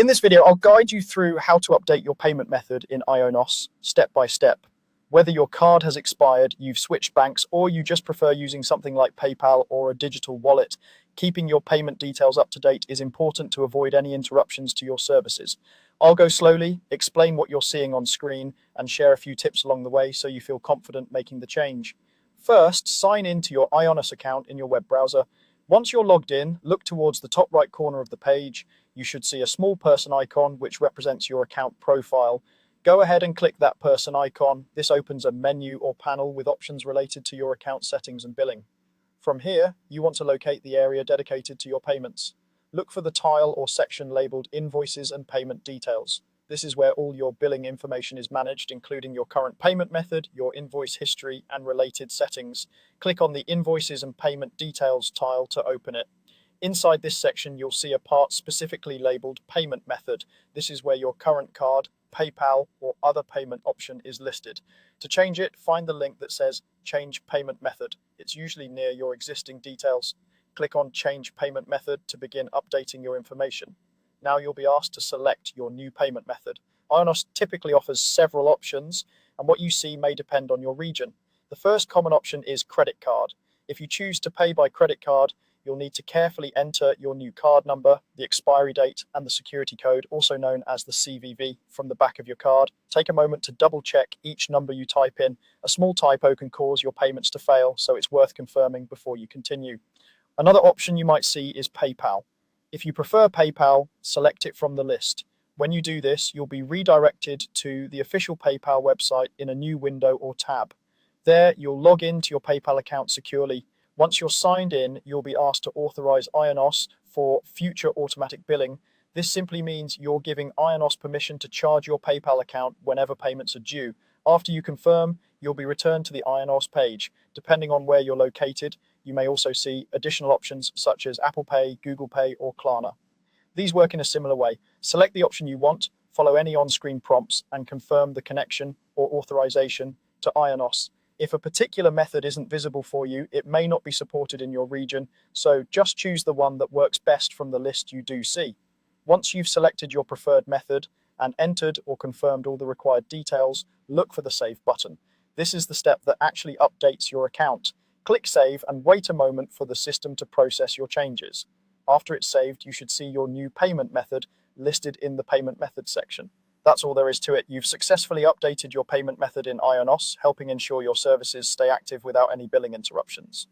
In this video, I'll guide you through how to update your payment method in Ionos step by step. Whether your card has expired, you've switched banks, or you just prefer using something like PayPal or a digital wallet, keeping your payment details up to date is important to avoid any interruptions to your services. I'll go slowly, explain what you're seeing on screen, and share a few tips along the way so you feel confident making the change. First, sign in to your Ionos account in your web browser. Once you're logged in, look towards the top right corner of the page. You should see a small person icon which represents your account profile. Go ahead and click that person icon. This opens a menu or panel with options related to your account settings and billing. From here, you want to locate the area dedicated to your payments. Look for the tile or section labeled Invoices and Payment Details. This is where all your billing information is managed, including your current payment method, your invoice history, and related settings. Click on the Invoices and Payment Details tile to open it. Inside this section, you'll see a part specifically labeled Payment Method. This is where your current card, PayPal, or other payment option is listed. To change it, find the link that says Change Payment Method. It's usually near your existing details. Click on Change Payment Method to begin updating your information. Now you'll be asked to select your new payment method. Ionos typically offers several options, and what you see may depend on your region. The first common option is credit card. If you choose to pay by credit card, you'll need to carefully enter your new card number, the expiry date, and the security code, also known as the CVV, from the back of your card. Take a moment to double check each number you type in. A small typo can cause your payments to fail, so it's worth confirming before you continue. Another option you might see is PayPal. If you prefer PayPal, select it from the list. When you do this, you'll be redirected to the official PayPal website in a new window or tab. There, you'll log into your PayPal account securely. Once you're signed in, you'll be asked to authorize Ionos for future automatic billing. This simply means you're giving Ionos permission to charge your PayPal account whenever payments are due. After you confirm, you'll be returned to the Ionos page. Depending on where you're located, you may also see additional options such as Apple Pay, Google Pay, or Klarna. These work in a similar way. Select the option you want, follow any on-screen prompts, and confirm the connection or authorization to Ionos. If a particular method isn't visible for you, it may not be supported in your region, so just choose the one that works best from the list you do see. Once you've selected your preferred method and entered or confirmed all the required details, look for the Save button. This is the step that actually updates your account. Click Save and wait a moment for the system to process your changes. After it's saved, you should see your new payment method listed in the Payment Methods section. That's all there is to it. You've successfully updated your payment method in Ionos, helping ensure your services stay active without any billing interruptions.